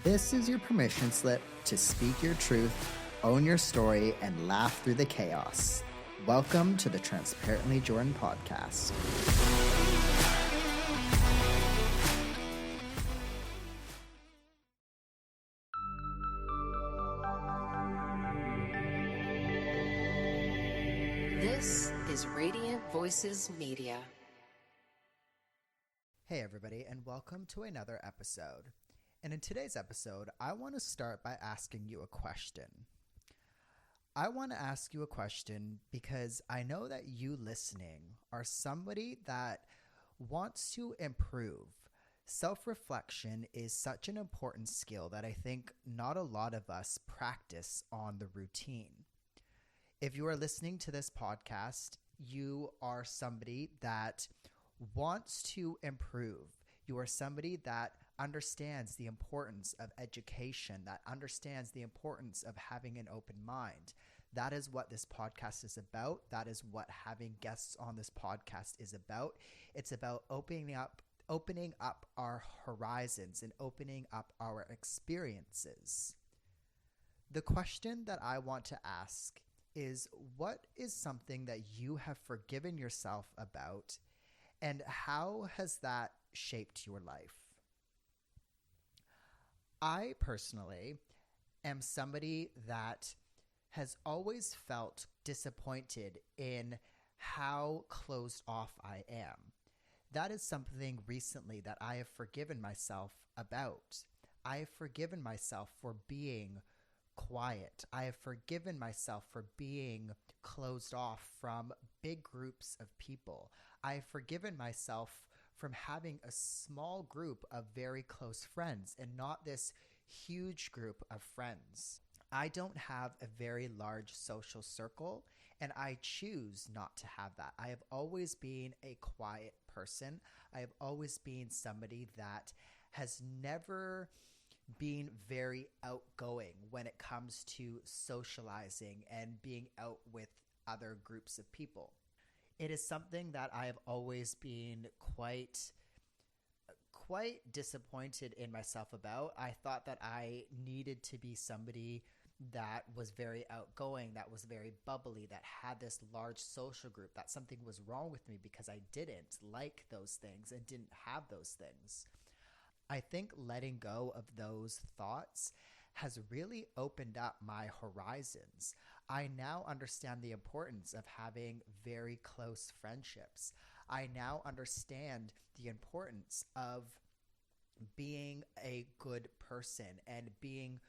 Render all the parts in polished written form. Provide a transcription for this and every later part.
This is your permission slip to speak your truth, own your story, and laugh through the chaos. Welcome to the Transparently Jordan podcast. This is Radiant Voices Media. Hey everybody, and welcome to another episode. And in today's episode, I want to start by asking you a question. I want to ask you a question because I know that you listening are somebody that wants to improve. Self-reflection is such an important skill that I think not a lot of us practice on the routine. If you are listening to this podcast, you are somebody that wants to improve. You are somebody that understands the importance of education, that understands the importance of having an open mind. That is what this podcast is about. That is what having guests on this podcast is about. It's about opening up our horizons and opening up our experiences. The question that I want to ask is, what is something that you have forgiven yourself about, and how has that shaped your life? I personally am somebody that has always felt disappointed in how closed off I am. That is something recently that I have forgiven myself about. I have forgiven myself for being quiet. I have forgiven myself for being closed off from big groups of people. I have forgiven myself from having a small group of very close friends and not this huge group of friends. I don't have a very large social circle, and I choose not to have that. I have always been a quiet person. I have always been somebody that has never being very outgoing when it comes to socializing and being out with other groups of people. It is something that I have always been quite disappointed in myself about. I thought that I needed to be somebody that was very outgoing, that was very bubbly, that had this large social group, that something was wrong with me because I didn't like those things and didn't have those things. I think letting go of those thoughts has really opened up my horizons. I now understand the importance of having very close friendships. I now understand the importance of being a good person and being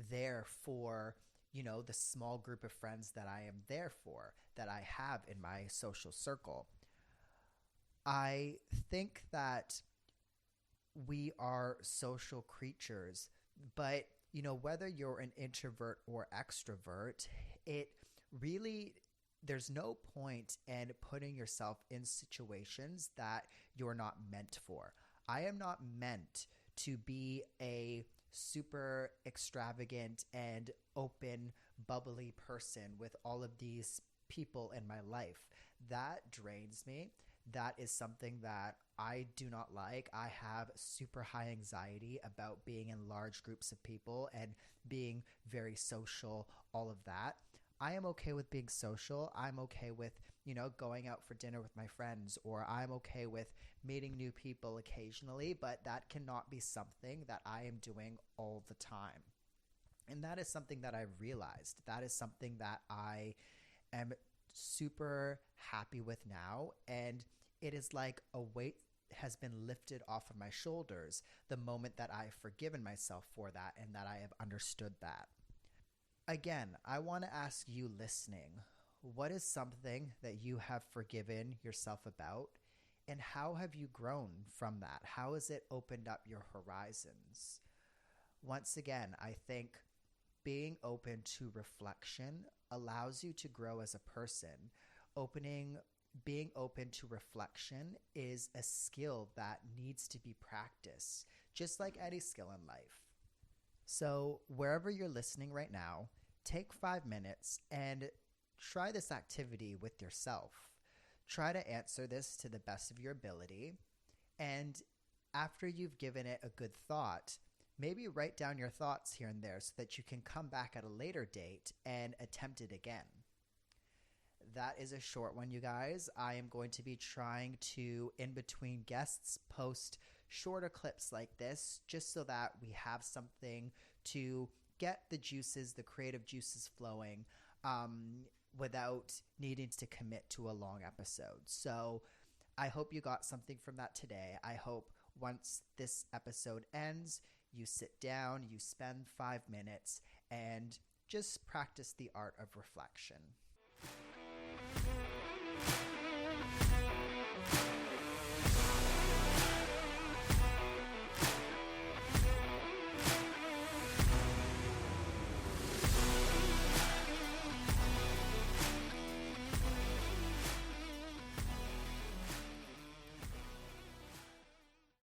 there for, the small group of friends that I am there for, that I have in my social circle. I think that we are social creatures, but whether you're an introvert or extrovert, it really, there's no point in putting yourself in situations that you're not meant for. I am not meant to be a super extravagant and open, bubbly person with all of these people in my life. That drains me. That is something that I do not like. I have super high anxiety about being in large groups of people and being very social, all of that. I am okay with being social. I'm okay with, going out for dinner with my friends, or I'm okay with meeting new people occasionally, but that cannot be something that I am doing all the time. And that is something that I've realized. That is something that I am super happy with now, and it is like a weight has been lifted off of my shoulders the moment that I've forgiven myself for that and that I have understood that. Again, I want to ask you listening, what is something that you have forgiven yourself about, and how have you grown from that? How has it opened up your horizons? Once again, I think being open to reflection allows you to grow as a person. Being open to reflection is a skill that needs to be practiced, just like any skill in life. So wherever you're listening right now, take 5 minutes and try this activity with yourself. Try to answer this to the best of your ability. And after you've given it a good thought, Maybe write down your thoughts here and there so that you can come back at a later date and attempt it again. That is a short one, you guys. I am going to be trying to, in between guests, post shorter clips like this just so that we have something to get the juices, the creative juices flowing without needing to commit to a long episode. So I hope you got something from that today. I hope once this episode ends, you sit down, you spend 5 minutes, and just practice the art of reflection.